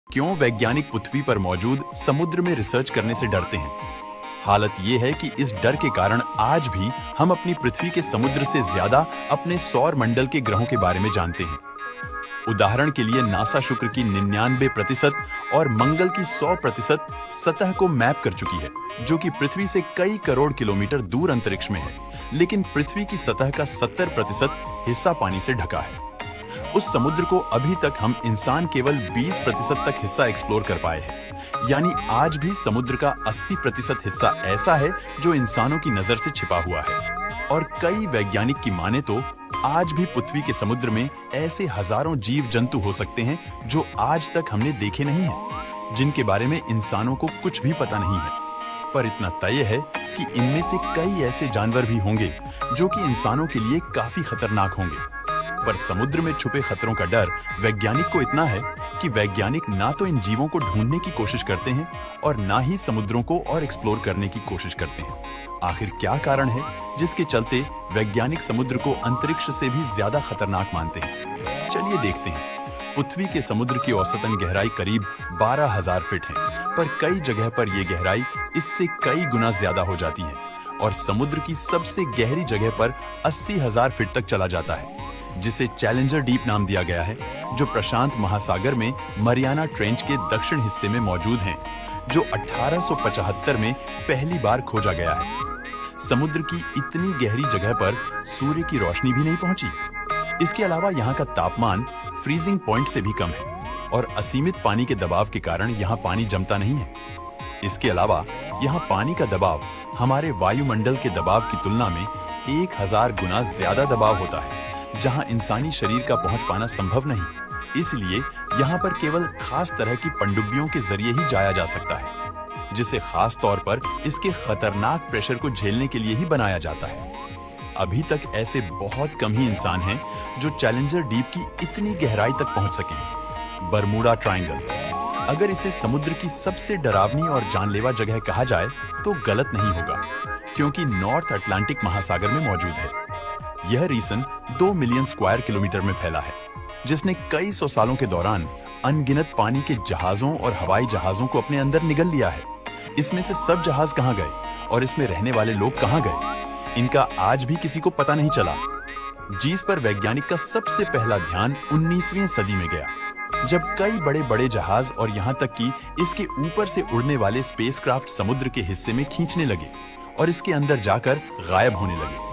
क्यों वैज्ञानिक पृथ्वी पर मौजूद समुद्र में रिसर्च करने से डरते हैं? हालत ये है कि इस डर के कारण आज भी हम अपनी पृथ्वी के समुद्र से ज्यादा अपने सौर मंडल के ग्रहों के बारे में जानते हैं। उदाहरण के लिए नासा शुक्र की 99% और मंगल की 100% सतह को मैप कर चुकी है, जो कि पृथ्वी से कई करोड़ किलोमीटर दूर अंतरिक्ष में है, लेकिन पृथ्वी की सतह का 70% हिस्सा पानी से ढका है। उस समुद्र को अभी तक हम इंसान केवल 20% तक हिस्सा एक्सप्लोर कर पाए हैं, यानी आज भी समुद्र का 80% हिस्सा ऐसा है जो इंसानों की नजर से छिपा हुआ है। और कई वैज्ञानिक की माने तो आज भी पृथ्वी के समुद्र में ऐसे हजारों जीव जंतु हो सकते हैं जो आज तक हमने देखे नहीं हैं, जिनके बारे में इंसानों को कुछ भी पता नहीं है। पर इतना तय है कि इनमें से कई ऐसे जानवर भी होंगे जो कि इंसानों के लिए काफी खतरनाक होंगे। पर समुद्र में छुपे खतरों का डर वैज्ञानिक को इतना है कि वैज्ञानिक ना तो इन जीवों को ढूंढने की कोशिश करते हैं और ना ही समुद्रों को और एक्सप्लोर करने की कोशिश करते हैं। आखिर क्या कारण है जिसके चलते वैज्ञानिक समुद्र को अंतरिक्ष से भी ज्यादा खतरनाक मानते हैं? चलिए देखते हैं। पृथ्वी के समुद्र की औसतन गहराई करीब 12,000 फीट है, पर कई जगह पर यह गहराई इससे कई गुना ज्यादा हो जाती है और समुद्र की सबसे गहरी जगह पर 80,000 फीट तक चला जाता है, जिसे चैलेंजर डीप नाम दिया गया है, जो प्रशांत महासागर में मरियाना ट्रेंच के दक्षिण हिस्से में मौजूद है, जो 1875 में पहली बार खोजा गया है। समुद्र की इतनी गहरी जगह पर सूर्य की रोशनी भी नहीं पहुंची। इसके अलावा यहाँ का तापमान फ्रीजिंग पॉइंट से भी कम है और असीमित पानी के दबाव के कारण यहाँ पानी जमता नहीं है। इसके अलावा यहाँ पानी का दबाव हमारे वायुमंडल के दबाव की तुलना में 1000 गुना ज्यादा दबाव होता है, जहां इंसानी शरीर का पहुंच पाना संभव नहीं। इसलिए यहाँ पर केवल खास तरह की पनडुब्बियों के जरिए ही जाया जा सकता है, जिसे खास तौर पर इसके खतरनाक प्रेशर को झेलने के लिए ही बनाया जाता है। अभी तक ऐसे बहुत कम ही इंसान हैं जो चैलेंजर डीप की इतनी गहराई तक पहुंच सकें। बरमूडा ट्रायंगल, अगर इसे समुद्र की सबसे डरावनी और जानलेवा जगह कहा जाए तो गलत नहीं होगा, क्योंकि नॉर्थ अटलांटिक महासागर में मौजूद है। यह रीजन 2 मिलियन स्क्वायर किलोमीटर में फैला है, जिसने कई सौ सालों के दौरान अनगिनत पानी के जहाजों और हवाई जहाजों को अपने अंदर निगल लिया है। इसमें से सब जहाज कहाँ गए और इसमें रहने वाले लोग कहाँ गए, इनका आज भी किसी को पता नहीं चला। जिस पर वैज्ञानिक का सबसे पहला ध्यान 19वीं सदी में गया, जब कई बड़े बड़े जहाज और यहाँ तक कि इसके ऊपर से उड़ने वाले स्पेसक्राफ्ट समुद्र के हिस्से में खींचने लगे और इसके अंदर जाकर गायब होने लगे।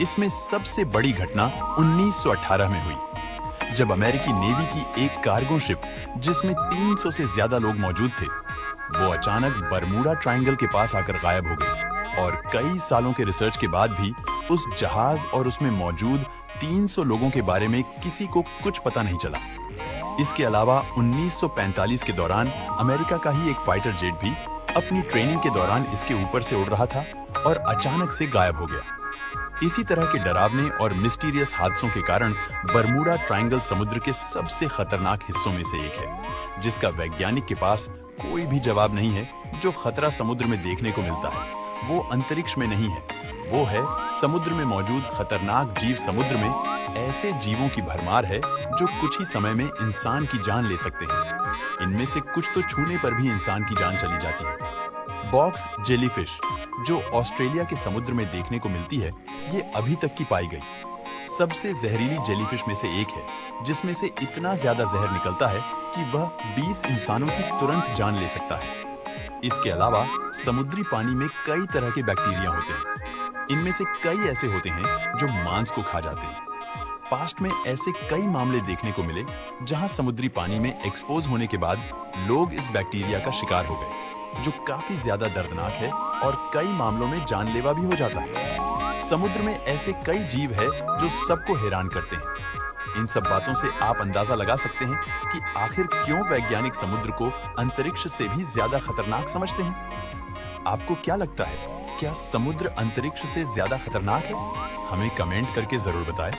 इसमें सबसे बड़ी घटना 1918 में हुई, जब अमेरिकी नेवी की एक कार्गो शिप, जिसमें 300 से ज्यादा लोग मौजूद थे, वो अचानक बरमूडा ट्रायंगल के पास आकर गायब हो गई और कई सालों के रिसर्च के बाद भी उस जहाज और उसमें मौजूद 300 लोगों के बारे में किसी को कुछ पता नहीं चला। इसके अलावा 1945 के दौरान अमेरिका का ही एक फाइटर जेट भी अपनी ट्रेनिंग के दौरान इसके ऊपर से उड़ रहा था और अचानक से गायब हो गया। इसी तरह के डरावने और मिस्टीरियस हादसों के कारण बरमूडा ट्रायंगल समुद्र के सबसे खतरनाक हिस्सों में से एक है, जिसका वैज्ञानिक के पास कोई भी जवाब नहीं है। जो खतरा समुद्र में देखने को मिलता है वो अंतरिक्ष में नहीं है, वो है समुद्र में मौजूद खतरनाक जीव। समुद्र में ऐसे जीवों की भरमार है जो कुछ ही समय में इंसान की जान ले सकते हैं। इनमें से कुछ तो छूने पर भी इंसान की जान चली जाती है। बॉक्स जेलीफिश, जो ऑस्ट्रेलिया के समुद्र में देखने को मिलती है, ये अभी तक की पाई गई सबसे जहरीली जेलीफिश में से एक है, जिसमें से इतना ज्यादा जहर निकलता है कि वह 20 इंसानों की तुरंत जान ले सकता है। इसके अलावा समुद्री पानी में कई तरह के बैक्टीरिया होते हैं। इनमें से कई ऐसे होते हैं जो मांस को खा जाते हैं। पास्ट में ऐसे कई मामले देखने को मिले जहां समुद्री पानी में एक्सपोज होने के बाद लोग इस बैक्टीरिया का शिकार हो गए, जो काफी ज्यादा दर्दनाक है और कई मामलों में जानलेवा भी हो जाता है। समुद्र में ऐसे कई जीव है जो सबको हैरान करते हैं। इन सब बातों से आप अंदाजा लगा सकते हैं कि आखिर क्यों वैज्ञानिक समुद्र को अंतरिक्ष से भी ज्यादा खतरनाक समझते हैं। आपको क्या लगता है, क्या समुद्र अंतरिक्ष से ज्यादा खतरनाक है? हमें कमेंट करके जरूर बताएं।